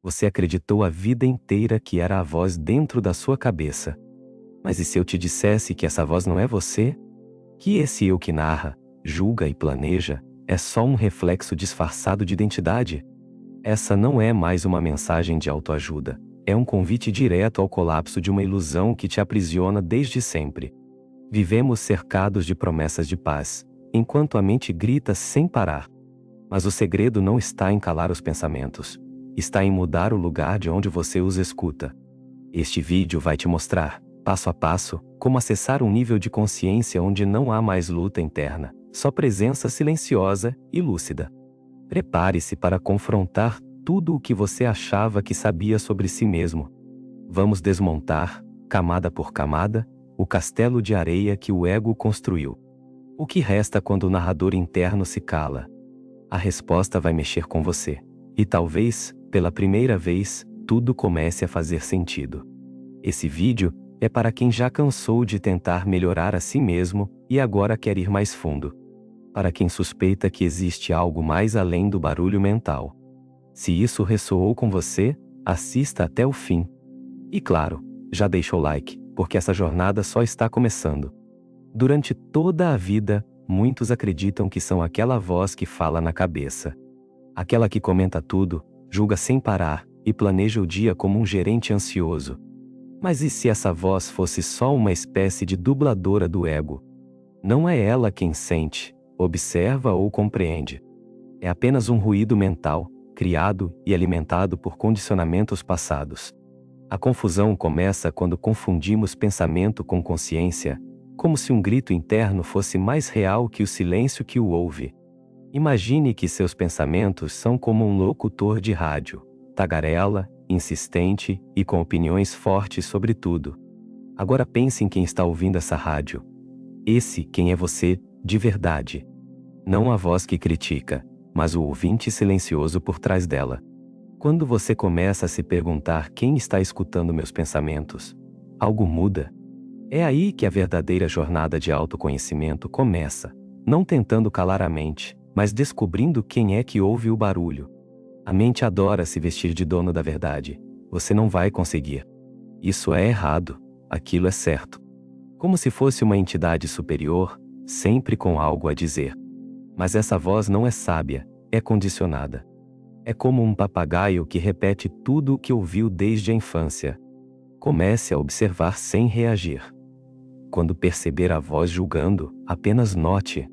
Você acreditou a vida inteira que era a voz dentro da sua cabeça. Mas e se eu te dissesse que essa voz não é você? Que esse eu que narra, julga e planeja, é só um reflexo disfarçado de identidade? Essa não é mais uma mensagem de autoajuda. É um convite direto ao colapso de uma ilusão que te aprisiona desde sempre. Vivemos cercados de promessas de paz, enquanto a mente grita sem parar. Mas o segredo não está em calar os pensamentos. Está em mudar o lugar de onde você os escuta. Este vídeo vai te mostrar, passo a passo, como acessar um nível de consciência onde não há mais luta interna, só presença silenciosa e lúcida. Prepare-se para confrontar tudo o que você achava que sabia sobre si mesmo. Vamos desmontar, camada por camada, o castelo de areia que o ego construiu. O que resta quando o narrador interno se cala? A resposta vai mexer com você. E talvez, pela primeira vez, tudo comece a fazer sentido. Esse vídeo é para quem já cansou de tentar melhorar a si mesmo e agora quer ir mais fundo. Para quem suspeita que existe algo mais além do barulho mental. Se isso ressoou com você, assista até o fim. E claro, já deixa o like, porque essa jornada só está começando. Durante toda a vida, muitos acreditam que são aquela voz que fala na cabeça. Aquela que comenta tudo, julga sem parar, e planeja o dia como um gerente ansioso. Mas e se essa voz fosse só uma espécie de dubladora do ego? Não é ela quem sente, observa ou compreende. É apenas um ruído mental, criado e alimentado por condicionamentos passados. A confusão começa quando confundimos pensamento com consciência, como se um grito interno fosse mais real que o silêncio que o ouve. Imagine que seus pensamentos são como um locutor de rádio, tagarela, insistente e com opiniões fortes sobre tudo. Agora pense em quem está ouvindo essa rádio. Esse quem é você, de verdade. Não a voz que critica, mas o ouvinte silencioso por trás dela. Quando você começa a se perguntar quem está escutando meus pensamentos, algo muda. É aí que a verdadeira jornada de autoconhecimento começa, não tentando calar a mente, mas descobrindo quem é que ouve o barulho. A mente adora se vestir de dono da verdade. Você não vai conseguir. Isso é errado, aquilo é certo. Como se fosse uma entidade superior, sempre com algo a dizer. Mas essa voz não é sábia, é condicionada. É como um papagaio que repete tudo o que ouviu desde a infância. Comece a observar sem reagir. Quando perceber a voz julgando, apenas note.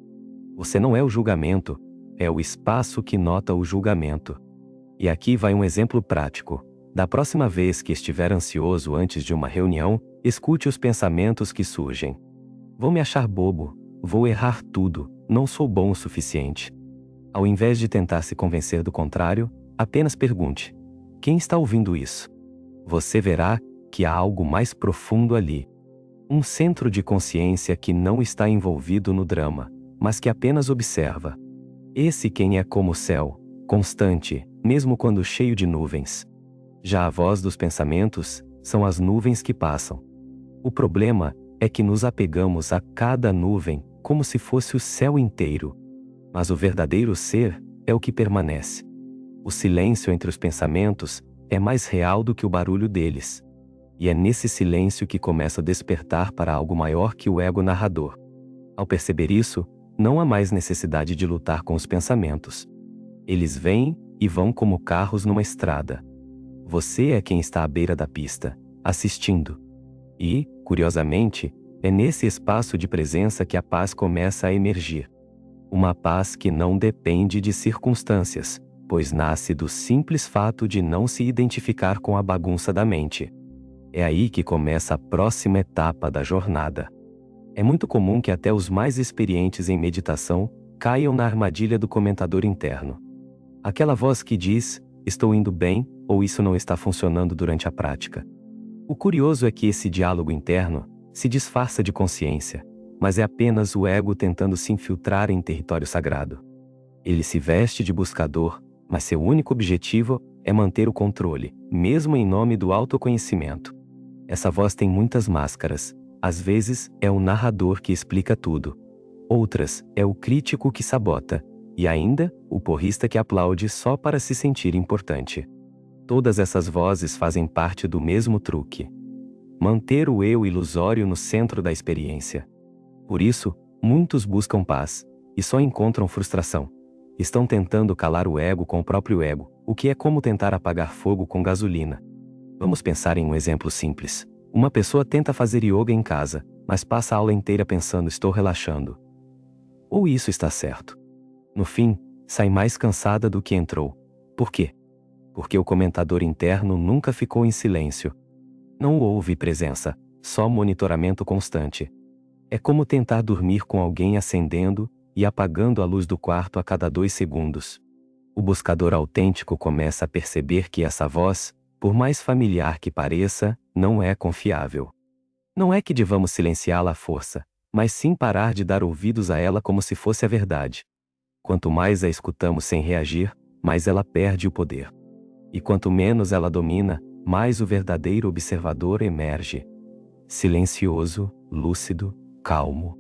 Você não é o julgamento, é o espaço que nota o julgamento. E aqui vai um exemplo prático. Da próxima vez que estiver ansioso antes de uma reunião, escute os pensamentos que surgem. Vou me achar bobo, vou errar tudo, não sou bom o suficiente. Ao invés de tentar se convencer do contrário, apenas pergunte: quem está ouvindo isso? Você verá que há algo mais profundo ali. Um centro de consciência que não está envolvido no drama, mas que apenas observa. Esse quem é como o céu, constante, mesmo quando cheio de nuvens. Já a voz dos pensamentos são as nuvens que passam. O problema é que nos apegamos a cada nuvem como se fosse o céu inteiro. Mas o verdadeiro ser é o que permanece. O silêncio entre os pensamentos é mais real do que o barulho deles. E é nesse silêncio que começa a despertar para algo maior que o ego narrador. Ao perceber isso, não há mais necessidade de lutar com os pensamentos. Eles vêm e vão como carros numa estrada. Você é quem está à beira da pista, assistindo. E, curiosamente, é nesse espaço de presença que a paz começa a emergir. Uma paz que não depende de circunstâncias, pois nasce do simples fato de não se identificar com a bagunça da mente. É aí que começa a próxima etapa da jornada. É muito comum que até os mais experientes em meditação caiam na armadilha do comentador interno. Aquela voz que diz: estou indo bem, ou isso não está funcionando durante a prática. O curioso é que esse diálogo interno se disfarça de consciência, mas é apenas o ego tentando se infiltrar em território sagrado. Ele se veste de buscador, mas seu único objetivo é manter o controle, mesmo em nome do autoconhecimento. Essa voz tem muitas máscaras. Às vezes, é o narrador que explica tudo. Outras, é o crítico que sabota. E ainda, o porrista que aplaude só para se sentir importante. Todas essas vozes fazem parte do mesmo truque: manter o eu ilusório no centro da experiência. Por isso, muitos buscam paz, e só encontram frustração. Estão tentando calar o ego com o próprio ego, o que é como tentar apagar fogo com gasolina. Vamos pensar em um exemplo simples. Uma pessoa tenta fazer yoga em casa, mas passa a aula inteira pensando: estou relaxando. Ou isso está certo? No fim, sai mais cansada do que entrou. Por quê? Porque o comentador interno nunca ficou em silêncio. Não houve presença, só monitoramento constante. É como tentar dormir com alguém acendendo e apagando a luz do quarto a cada 2 segundos. O buscador autêntico começa a perceber que essa voz, por mais familiar que pareça, não é confiável. Não é que devamos silenciá-la à força, mas sim parar de dar ouvidos a ela como se fosse a verdade. Quanto mais a escutamos sem reagir, mais ela perde o poder. E quanto menos ela domina, mais o verdadeiro observador emerge. Silencioso, lúcido, calmo.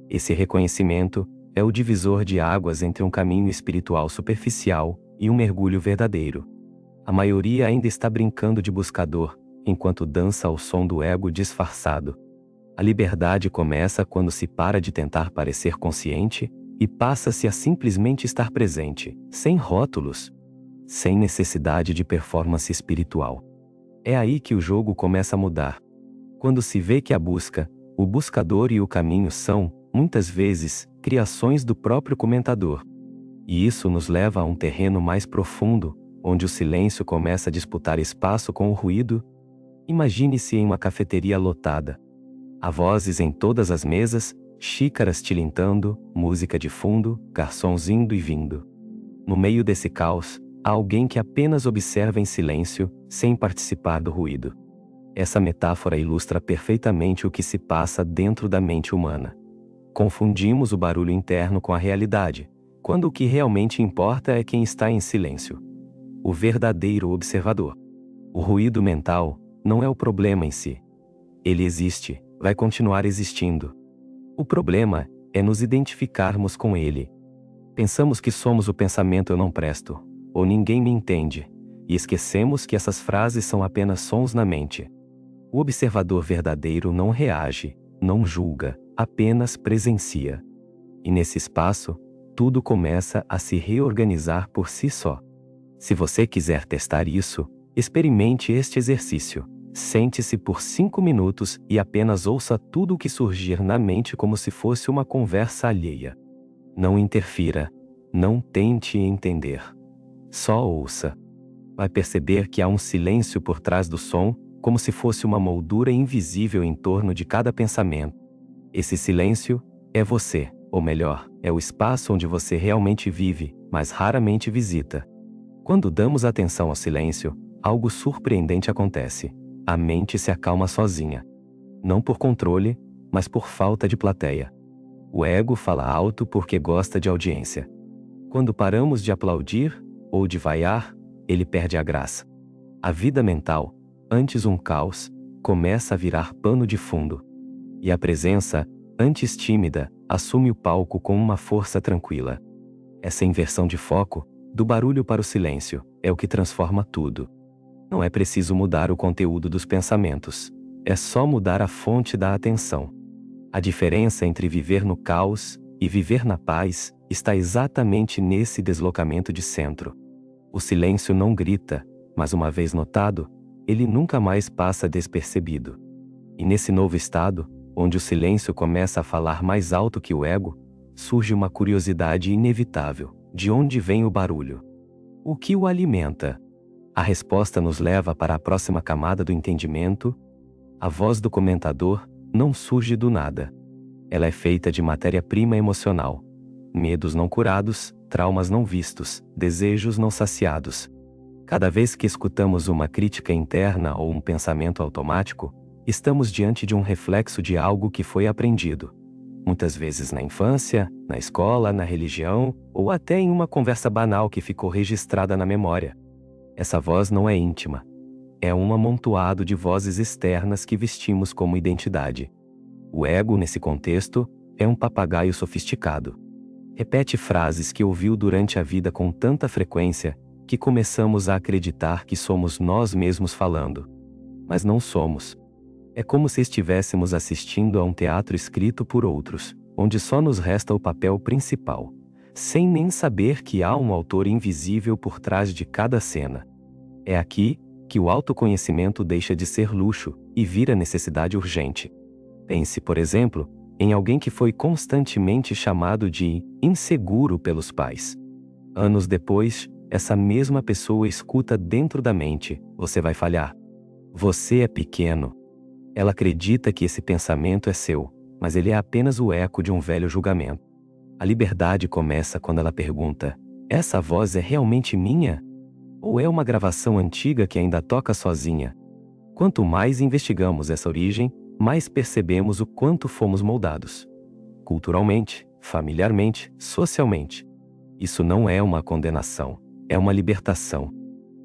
Esse reconhecimento é o divisor de águas entre um caminho espiritual superficial e um mergulho verdadeiro. A maioria ainda está brincando de buscador, enquanto dança ao som do ego disfarçado. A liberdade começa quando se para de tentar parecer consciente e passa-se a simplesmente estar presente, sem rótulos, sem necessidade de performance espiritual. É aí que o jogo começa a mudar. Quando se vê que a busca, o buscador e o caminho são, muitas vezes, criações do próprio comentador. E isso nos leva a um terreno mais profundo, onde o silêncio começa a disputar espaço com o ruído. Imagine-se em uma cafeteria lotada. Há vozes em todas as mesas, xícaras tilintando, música de fundo, garçons indo e vindo. No meio desse caos, há alguém que apenas observa em silêncio, sem participar do ruído. Essa metáfora ilustra perfeitamente o que se passa dentro da mente humana. Confundimos o barulho interno com a realidade, quando o que realmente importa é quem está em silêncio. O verdadeiro observador. O ruído mental não é o problema em si. Ele existe, vai continuar existindo. O problema é nos identificarmos com ele. Pensamos que somos o pensamento eu não presto, ou ninguém me entende, e esquecemos que essas frases são apenas sons na mente. O observador verdadeiro não reage, não julga, apenas presencia. E nesse espaço, tudo começa a se reorganizar por si só. Se você quiser testar isso, experimente este exercício. Sente-se por 5 minutos e apenas ouça tudo o que surgir na mente como se fosse uma conversa alheia. Não interfira, não tente entender. Só ouça. Vai perceber que há um silêncio por trás do som, como se fosse uma moldura invisível em torno de cada pensamento. Esse silêncio é você, ou melhor, é o espaço onde você realmente vive, mas raramente visita. Quando damos atenção ao silêncio, algo surpreendente acontece. A mente se acalma sozinha. Não por controle, mas por falta de plateia. O ego fala alto porque gosta de audiência. Quando paramos de aplaudir, ou de vaiar, ele perde a graça. A vida mental, antes um caos, começa a virar pano de fundo. E a presença, antes tímida, assume o palco com uma força tranquila. Essa inversão de foco, do barulho para o silêncio, é o que transforma tudo. Não é preciso mudar o conteúdo dos pensamentos. É só mudar a fonte da atenção. A diferença entre viver no caos e viver na paz está exatamente nesse deslocamento de centro. O silêncio não grita, mas uma vez notado, ele nunca mais passa despercebido. E nesse novo estado, onde o silêncio começa a falar mais alto que o ego, surge uma curiosidade inevitável: de onde vem o barulho? O que o alimenta? A resposta nos leva para a próxima camada do entendimento. A voz do comentador não surge do nada. Ela é feita de matéria-prima emocional. Medos não curados, traumas não vistos, desejos não saciados. Cada vez que escutamos uma crítica interna ou um pensamento automático, estamos diante de um reflexo de algo que foi aprendido. Muitas vezes na infância, na escola, na religião, ou até em uma conversa banal que ficou registrada na memória. Essa voz não é íntima. É um amontoado de vozes externas que vestimos como identidade. O ego, nesse contexto, é um papagaio sofisticado. Repete frases que ouviu durante a vida com tanta frequência, que começamos a acreditar que somos nós mesmos falando. Mas não somos. É como se estivéssemos assistindo a um teatro escrito por outros, onde só nos resta o papel principal, sem nem saber que há um autor invisível por trás de cada cena. É aqui que o autoconhecimento deixa de ser luxo e vira necessidade urgente. Pense, por exemplo, em alguém que foi constantemente chamado de inseguro pelos pais. Anos depois, essa mesma pessoa escuta dentro da mente: você vai falhar. Você é pequeno. Ela acredita que esse pensamento é seu, mas ele é apenas o eco de um velho julgamento. A liberdade começa quando ela pergunta: essa voz é realmente minha? Ou é uma gravação antiga que ainda toca sozinha? Quanto mais investigamos essa origem, mais percebemos o quanto fomos moldados. Culturalmente, familiarmente, socialmente. Isso não é uma condenação, é uma libertação.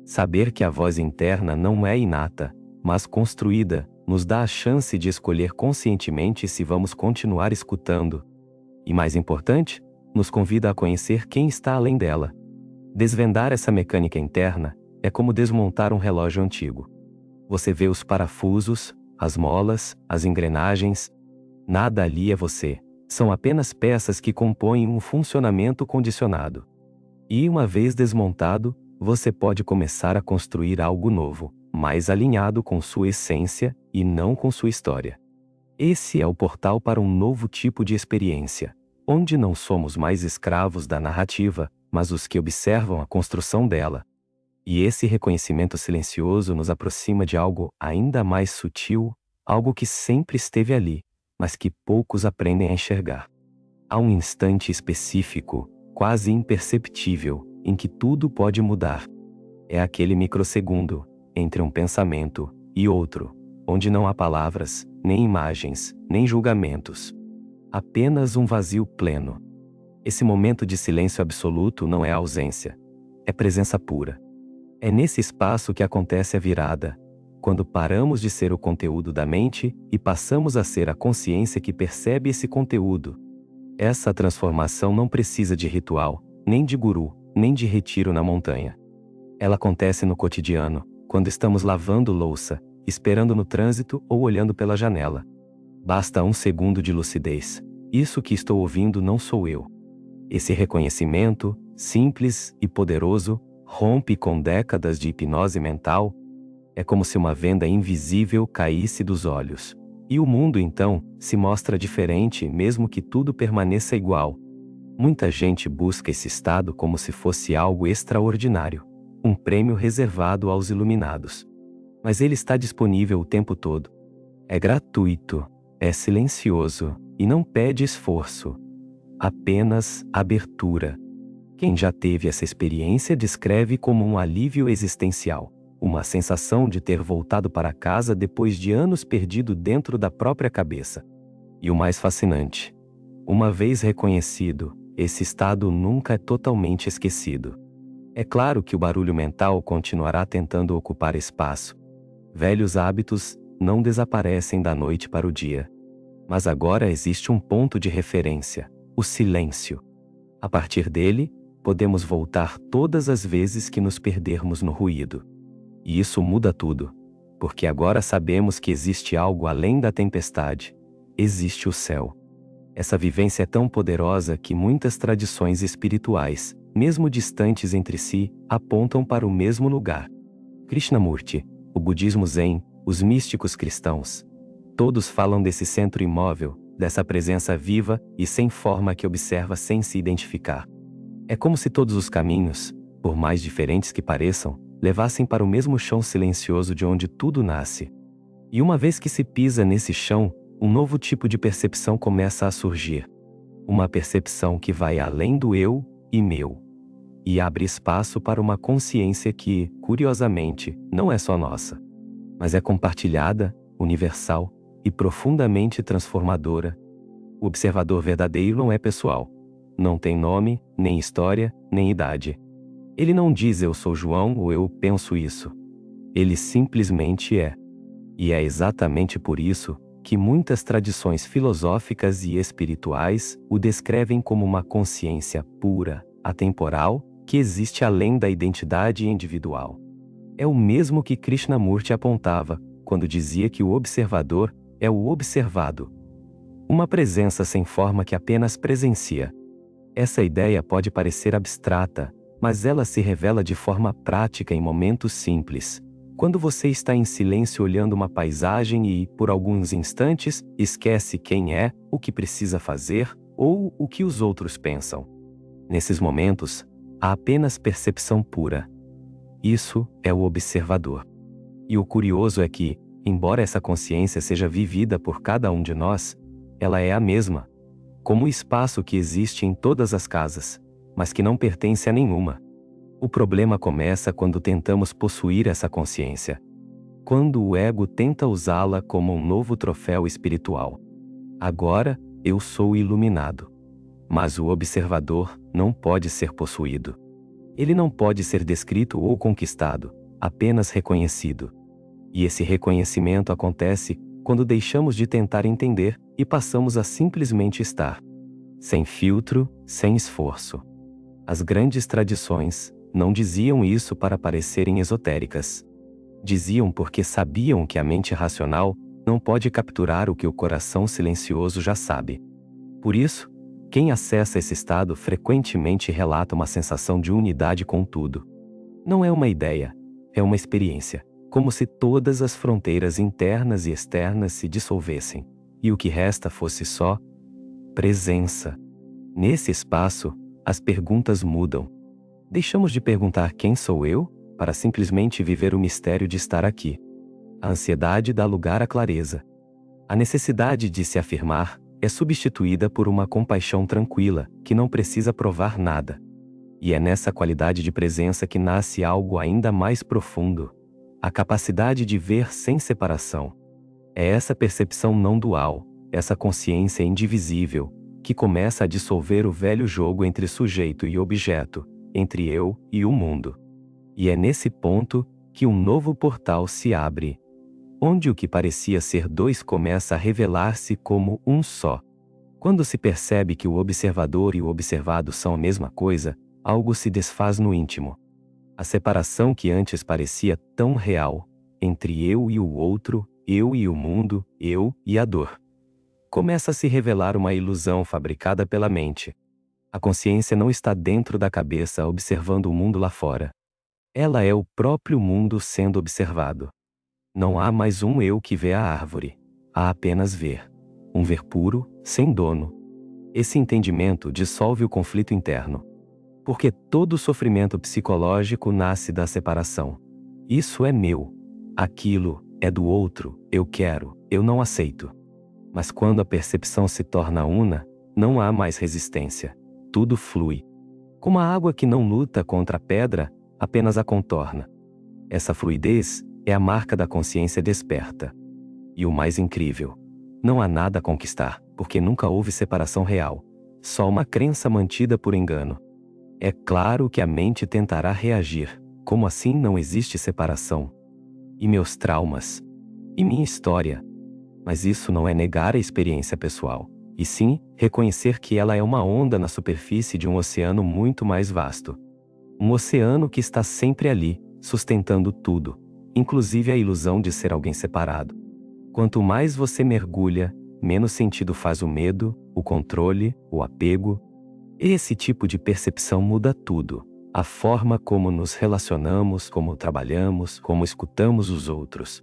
Saber que a voz interna não é inata, mas construída, nos dá a chance de escolher conscientemente se vamos continuar escutando. E mais importante, nos convida a conhecer quem está além dela. Desvendar essa mecânica interna é como desmontar um relógio antigo. Você vê os parafusos, as molas, as engrenagens. Nada ali é você. São apenas peças que compõem um funcionamento condicionado. E uma vez desmontado, você pode começar a construir algo novo, mais alinhado com sua essência e não com sua história. Esse é o portal para um novo tipo de experiência, onde não somos mais escravos da narrativa, mas os que observam a construção dela. E esse reconhecimento silencioso nos aproxima de algo ainda mais sutil, algo que sempre esteve ali, mas que poucos aprendem a enxergar. Há um instante específico, quase imperceptível, em que tudo pode mudar. É aquele microsegundo, entre um pensamento e outro, onde não há palavras, nem imagens, nem julgamentos. Apenas um vazio pleno. Esse momento de silêncio absoluto não é ausência, é presença pura. É nesse espaço que acontece a virada, quando paramos de ser o conteúdo da mente e passamos a ser a consciência que percebe esse conteúdo. Essa transformação não precisa de ritual, nem de guru, nem de retiro na montanha. Ela acontece no cotidiano, quando estamos lavando louça, esperando no trânsito ou olhando pela janela. Basta um segundo de lucidez. Isso que estou ouvindo não sou eu. Esse reconhecimento, simples e poderoso, rompe com décadas de hipnose mental. É como se uma venda invisível caísse dos olhos. E o mundo então se mostra diferente mesmo que tudo permaneça igual. Muita gente busca esse estado como se fosse algo extraordinário, um prêmio reservado aos iluminados. Mas ele está disponível o tempo todo. É gratuito, é silencioso e não pede esforço. Apenas abertura. Quem já teve essa experiência descreve como um alívio existencial, uma sensação de ter voltado para casa depois de anos perdido dentro da própria cabeça. E o mais fascinante, uma vez reconhecido, esse estado nunca é totalmente esquecido. É claro que o barulho mental continuará tentando ocupar espaço. Velhos hábitos não desaparecem da noite para o dia. Mas agora existe um ponto de referência, o silêncio. A partir dele, podemos voltar todas as vezes que nos perdermos no ruído. E isso muda tudo, porque agora sabemos que existe algo além da tempestade. Existe o céu. Essa vivência é tão poderosa que muitas tradições espirituais, mesmo distantes entre si, apontam para o mesmo lugar. Krishnamurti, o budismo Zen, os místicos cristãos. Todos falam desse centro imóvel, dessa presença viva e sem forma que observa sem se identificar. É como se todos os caminhos, por mais diferentes que pareçam, levassem para o mesmo chão silencioso de onde tudo nasce. E uma vez que se pisa nesse chão, um novo tipo de percepção começa a surgir. Uma percepção que vai além do eu e meu. E abre espaço para uma consciência que, curiosamente, não é só nossa, mas é compartilhada, universal e profundamente transformadora. O observador verdadeiro não é pessoal. Não tem nome, nem história, nem idade. Ele não diz eu sou João ou eu penso isso. Ele simplesmente é. E é exatamente por isso que muitas tradições filosóficas e espirituais o descrevem como uma consciência pura, atemporal, que existe além da identidade individual. É o mesmo que Krishnamurti apontava quando dizia que o observador é o observado. Uma presença sem forma que apenas presencia. Essa ideia pode parecer abstrata, mas ela se revela de forma prática em momentos simples. Quando você está em silêncio olhando uma paisagem e, por alguns instantes, esquece quem é, o que precisa fazer ou o que os outros pensam. Nesses momentos, há apenas percepção pura. Isso é o observador. E o curioso é que, embora essa consciência seja vivida por cada um de nós, ela é a mesma, como o espaço que existe em todas as casas, mas que não pertence a nenhuma. O problema começa quando tentamos possuir essa consciência. Quando o ego tenta usá-la como um novo troféu espiritual. Agora, eu sou iluminado. Mas o observador não pode ser possuído. Ele não pode ser descrito ou conquistado, apenas reconhecido. E esse reconhecimento acontece quando deixamos de tentar entender e passamos a simplesmente estar. Sem filtro, sem esforço. As grandes tradições não diziam isso para parecerem esotéricas. Diziam porque sabiam que a mente racional não pode capturar o que o coração silencioso já sabe. Por isso, quem acessa esse estado frequentemente relata uma sensação de unidade com tudo. Não é uma ideia, é uma experiência, como se todas as fronteiras internas e externas se dissolvessem, e o que resta fosse só presença. Nesse espaço, as perguntas mudam. Deixamos de perguntar quem sou eu, para simplesmente viver o mistério de estar aqui. A ansiedade dá lugar à clareza. A necessidade de se afirmar é substituída por uma compaixão tranquila, que não precisa provar nada. E é nessa qualidade de presença que nasce algo ainda mais profundo. A capacidade de ver sem separação. É essa percepção não dual, essa consciência indivisível, que começa a dissolver o velho jogo entre sujeito e objeto, entre eu e o mundo. E é nesse ponto que um novo portal se abre, onde o que parecia ser dois começa a revelar-se como um só. Quando se percebe que o observador e o observado são a mesma coisa, algo se desfaz no íntimo. A separação que antes parecia tão real, entre eu e o outro, eu e o mundo, eu e a dor, começa a se revelar uma ilusão fabricada pela mente. A consciência não está dentro da cabeça observando o mundo lá fora. Ela é o próprio mundo sendo observado. Não há mais um eu que vê a árvore. Há apenas ver. Um ver puro, sem dono. Esse entendimento dissolve o conflito interno. Porque todo sofrimento psicológico nasce da separação. Isso é meu. Aquilo é do outro, eu quero, eu não aceito. Mas quando a percepção se torna una, não há mais resistência. Tudo flui. Como a água que não luta contra a pedra, apenas a contorna. Essa fluidez é a marca da consciência desperta. E o mais incrível, não há nada a conquistar, porque nunca houve separação real. Só uma crença mantida por engano. É claro que a mente tentará reagir. Como assim não existe separação? E meus traumas? E minha história? Mas isso não é negar a experiência pessoal, e sim reconhecer que ela é uma onda na superfície de um oceano muito mais vasto. Um oceano que está sempre ali, sustentando tudo, inclusive a ilusão de ser alguém separado. Quanto mais você mergulha, menos sentido faz o medo, o controle, o apego. Esse tipo de percepção muda tudo. A forma como nos relacionamos, como trabalhamos, como escutamos os outros.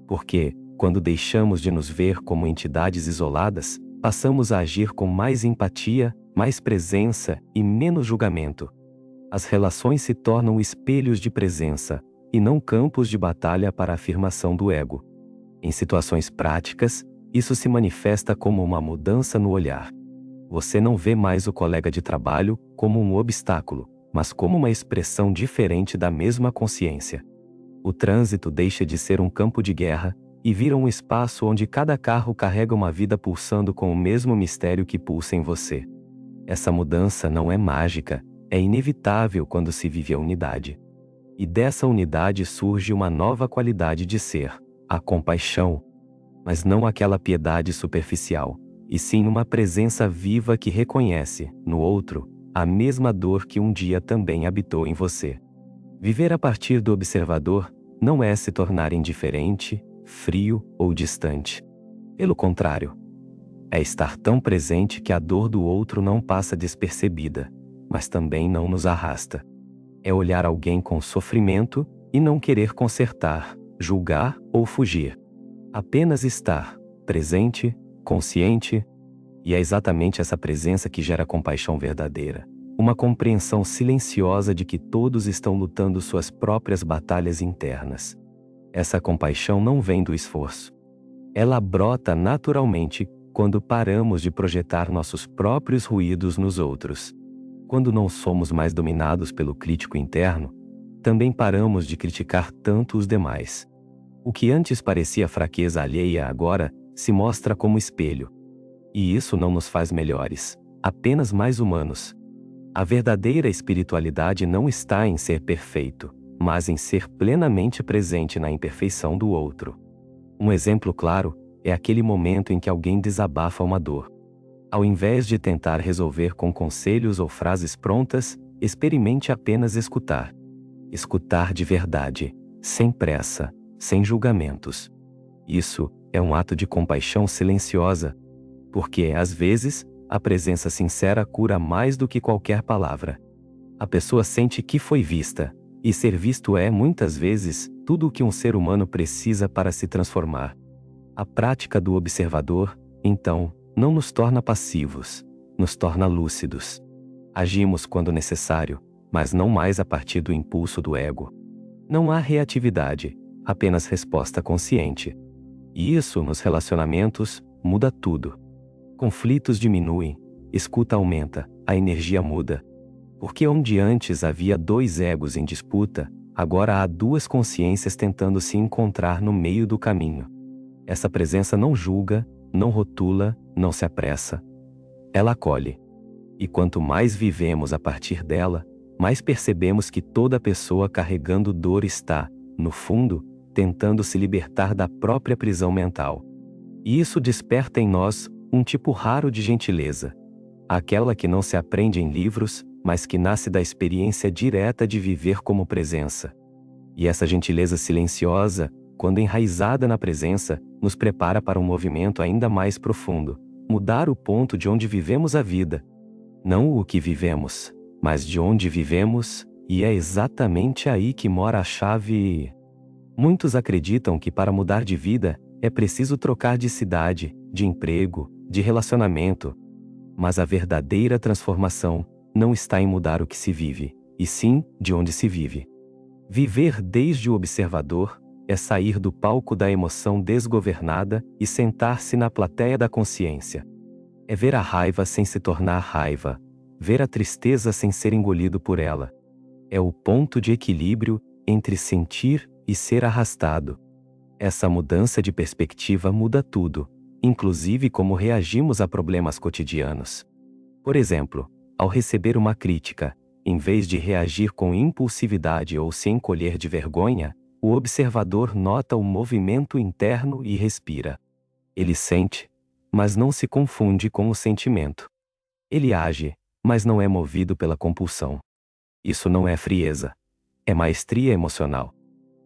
Porque, quando deixamos de nos ver como entidades isoladas, passamos a agir com mais empatia, mais presença e menos julgamento. As relações se tornam espelhos de presença, e não campos de batalha para a afirmação do ego. Em situações práticas, isso se manifesta como uma mudança no olhar. Você não vê mais o colega de trabalho como um obstáculo, mas como uma expressão diferente da mesma consciência. O trânsito deixa de ser um campo de guerra e vira um espaço onde cada carro carrega uma vida pulsando com o mesmo mistério que pulsa em você. Essa mudança não é mágica, é inevitável quando se vive a unidade. E dessa unidade surge uma nova qualidade de ser, a compaixão. Mas não aquela piedade superficial, e sim uma presença viva que reconhece, no outro, a mesma dor que um dia também habitou em você. Viver a partir do observador não é se tornar indiferente, frio ou distante. Pelo contrário, é estar tão presente que a dor do outro não passa despercebida, mas também não nos arrasta. É olhar alguém com sofrimento e não querer consertar, julgar ou fugir. Apenas estar presente, consciente, e é exatamente essa presença que gera compaixão verdadeira. Uma compreensão silenciosa de que todos estão lutando suas próprias batalhas internas. Essa compaixão não vem do esforço. Ela brota naturalmente quando paramos de projetar nossos próprios ruídos nos outros. Quando não somos mais dominados pelo crítico interno, também paramos de criticar tanto os demais. O que antes parecia fraqueza alheia agora se mostra como espelho. E isso não nos faz melhores, apenas mais humanos. A verdadeira espiritualidade não está em ser perfeito, mas em ser plenamente presente na imperfeição do outro. Um exemplo claro é aquele momento em que alguém desabafa uma dor. Ao invés de tentar resolver com conselhos ou frases prontas, experimente apenas escutar. Escutar de verdade, sem pressa, sem julgamentos. Isso é um ato de compaixão silenciosa, porque, às vezes, a presença sincera cura mais do que qualquer palavra. A pessoa sente que foi vista, e ser visto é, muitas vezes, tudo o que um ser humano precisa para se transformar. A prática do observador, então, não nos torna passivos, nos torna lúcidos. Agimos quando necessário, mas não mais a partir do impulso do ego. Não há reatividade, apenas resposta consciente. E isso, nos relacionamentos, muda tudo. Conflitos diminuem, escuta aumenta, a energia muda. Porque onde antes havia dois egos em disputa, agora há duas consciências tentando se encontrar no meio do caminho. Essa presença não julga, não rotula, não se apressa. Ela acolhe. E quanto mais vivemos a partir dela, mais percebemos que toda pessoa carregando dor está, no fundo, tentando se libertar da própria prisão mental. E isso desperta em nós um tipo raro de gentileza. Aquela que não se aprende em livros, mas que nasce da experiência direta de viver como presença. E essa gentileza silenciosa, quando enraizada na presença, nos prepara para um movimento ainda mais profundo, mudar o ponto de onde vivemos a vida. Não o que vivemos, mas de onde vivemos, e é exatamente aí que mora a chave. Muitos acreditam que para mudar de vida, é preciso trocar de cidade, de emprego, de relacionamento. Mas a verdadeira transformação não está em mudar o que se vive, e sim de onde se vive. Viver desde o observador é sair do palco da emoção desgovernada e sentar-se na plateia da consciência. É ver a raiva sem se tornar raiva, ver a tristeza sem ser engolido por ela. É o ponto de equilíbrio entre sentir e ser arrastado. Essa mudança de perspectiva muda tudo, inclusive como reagimos a problemas cotidianos. Por exemplo, ao receber uma crítica, em vez de reagir com impulsividade ou se encolher de vergonha, o observador nota o movimento interno e respira. Ele sente, mas não se confunde com o sentimento. Ele age, mas não é movido pela compulsão. Isso não é frieza. É maestria emocional.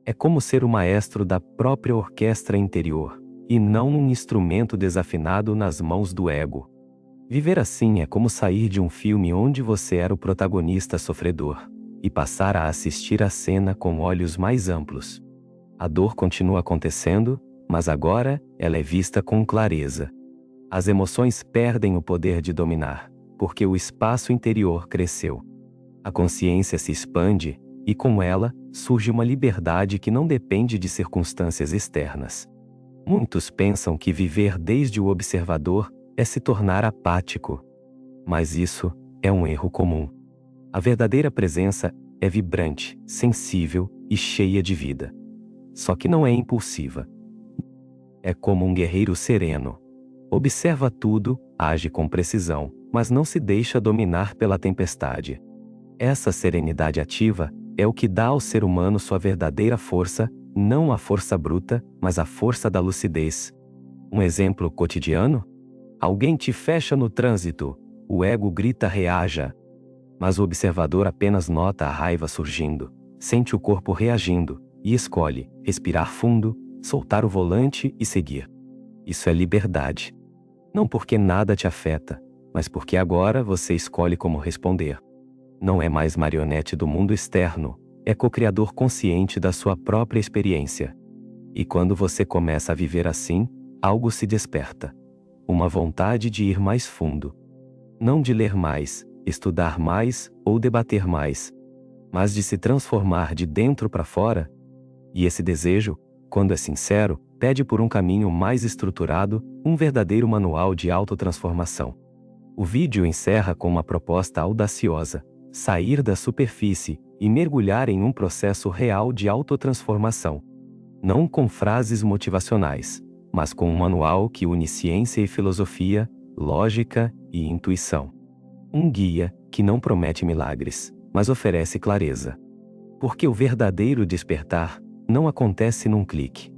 É como ser o maestro da própria orquestra interior, e não um instrumento desafinado nas mãos do ego. Viver assim é como sair de um filme onde você era o protagonista sofredor, e passar a assistir a cena com olhos mais amplos. A dor continua acontecendo, mas agora ela é vista com clareza. As emoções perdem o poder de dominar, porque o espaço interior cresceu. A consciência se expande, e com ela, surge uma liberdade que não depende de circunstâncias externas. Muitos pensam que viver desde o observador é se tornar apático. Mas isso é um erro comum. A verdadeira presença é vibrante, sensível e cheia de vida. Só que não é impulsiva. É como um guerreiro sereno. Observa tudo, age com precisão, mas não se deixa dominar pela tempestade. Essa serenidade ativa é o que dá ao ser humano sua verdadeira força, não a força bruta, mas a força da lucidez. Um exemplo cotidiano? Alguém te fecha no trânsito, o ego grita reaja. Mas o observador apenas nota a raiva surgindo, sente o corpo reagindo, e escolhe respirar fundo, soltar o volante e seguir. Isso é liberdade. Não porque nada te afeta, mas porque agora você escolhe como responder. Não é mais marionete do mundo externo, é co-criador consciente da sua própria experiência. E quando você começa a viver assim, algo se desperta. Uma vontade de ir mais fundo. Não de ler mais, estudar mais ou debater mais, mas de se transformar de dentro para fora. E esse desejo, quando é sincero, pede por um caminho mais estruturado, um verdadeiro manual de autotransformação. O vídeo encerra com uma proposta audaciosa: sair da superfície e mergulhar em um processo real de autotransformação. Não com frases motivacionais, mas com um manual que une ciência e filosofia, lógica e intuição. Um guia que não promete milagres, mas oferece clareza. Porque o verdadeiro despertar não acontece num clique.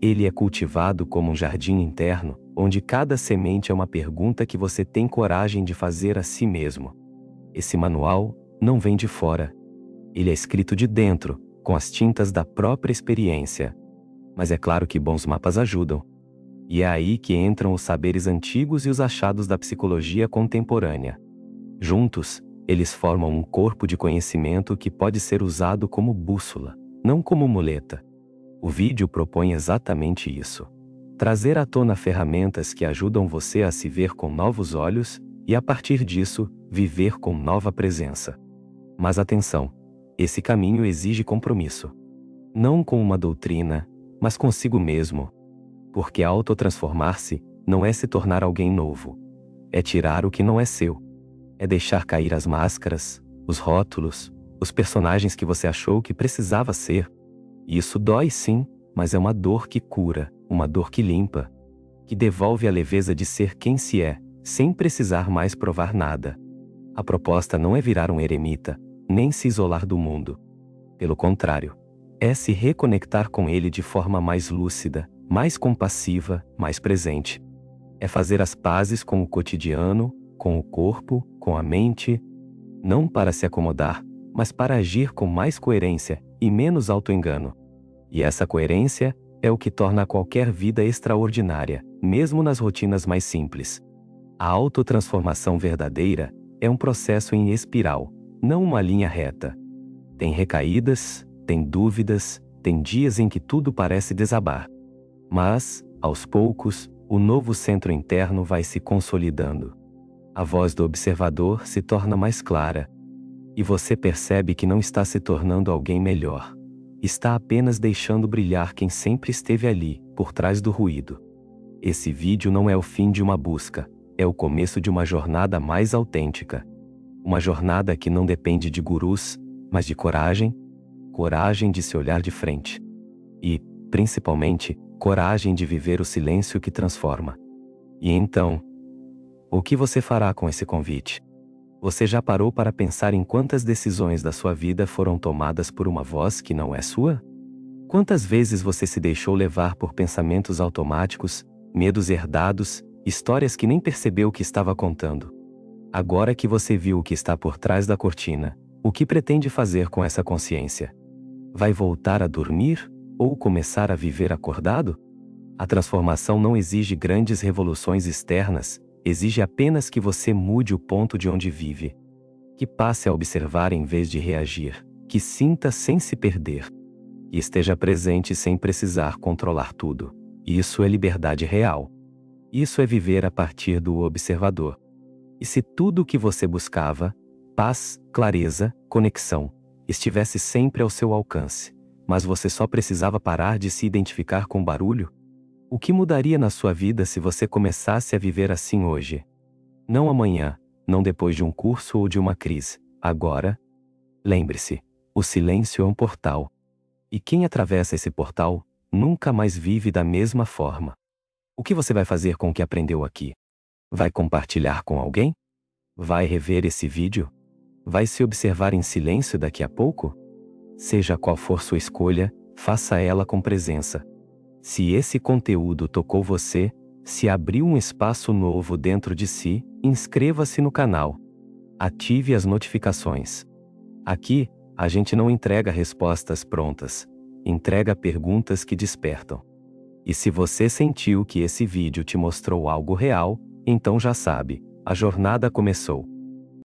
Ele é cultivado como um jardim interno, onde cada semente é uma pergunta que você tem coragem de fazer a si mesmo. Esse manual não vem de fora. Ele é escrito de dentro, com as tintas da própria experiência. Mas é claro que bons mapas ajudam. E é aí que entram os saberes antigos e os achados da psicologia contemporânea. Juntos, eles formam um corpo de conhecimento que pode ser usado como bússola, não como muleta. O vídeo propõe exatamente isso. Trazer à tona ferramentas que ajudam você a se ver com novos olhos e, a partir disso, viver com nova presença. Mas atenção, esse caminho exige compromisso. Não com uma doutrina, mas consigo mesmo. Porque autotransformar-se não é se tornar alguém novo. É tirar o que não é seu. É deixar cair as máscaras, os rótulos, os personagens que você achou que precisava ser. E isso dói sim, mas é uma dor que cura, uma dor que limpa, que devolve a leveza de ser quem se é, sem precisar mais provar nada. A proposta não é virar um eremita, nem se isolar do mundo. Pelo contrário, é se reconectar com ele de forma mais lúcida, mais compassiva, mais presente. É fazer as pazes com o cotidiano, com o corpo, com a mente, não para se acomodar, mas para agir com mais coerência e menos autoengano. E essa coerência é o que torna qualquer vida extraordinária, mesmo nas rotinas mais simples. A autotransformação verdadeira é um processo em espiral, não uma linha reta. Tem recaídas, tem dúvidas, tem dias em que tudo parece desabar. Mas, aos poucos, o novo centro interno vai se consolidando. A voz do observador se torna mais clara. E você percebe que não está se tornando alguém melhor. Está apenas deixando brilhar quem sempre esteve ali, por trás do ruído. Esse vídeo não é o fim de uma busca, é o começo de uma jornada mais autêntica. Uma jornada que não depende de gurus, mas de coragem. Coragem de se olhar de frente. E, principalmente, coragem de viver o silêncio que transforma. E então, o que você fará com esse convite? Você já parou para pensar em quantas decisões da sua vida foram tomadas por uma voz que não é sua? Quantas vezes você se deixou levar por pensamentos automáticos, medos herdados, histórias que nem percebeu que estava contando? Agora que você viu o que está por trás da cortina, o que pretende fazer com essa consciência? Vai voltar a dormir? Ou começar a viver acordado? A transformação não exige grandes revoluções externas, exige apenas que você mude o ponto de onde vive. Que passe a observar em vez de reagir, que sinta sem se perder. E esteja presente sem precisar controlar tudo. Isso é liberdade real. Isso é viver a partir do observador. E se tudo o que você buscava, paz, clareza, conexão, estivesse sempre ao seu alcance, mas você só precisava parar de se identificar com barulho? O que mudaria na sua vida se você começasse a viver assim hoje? Não amanhã, não depois de um curso ou de uma crise, agora. Lembre-se, o silêncio é um portal. E quem atravessa esse portal, nunca mais vive da mesma forma. O que você vai fazer com o que aprendeu aqui? Vai compartilhar com alguém? Vai rever esse vídeo? Vai se observar em silêncio daqui a pouco? Seja qual for sua escolha, faça ela com presença. Se esse conteúdo tocou você, se abriu um espaço novo dentro de si, inscreva-se no canal. Ative as notificações. Aqui, a gente não entrega respostas prontas, entrega perguntas que despertam. E se você sentiu que esse vídeo te mostrou algo real, então já sabe, a jornada começou.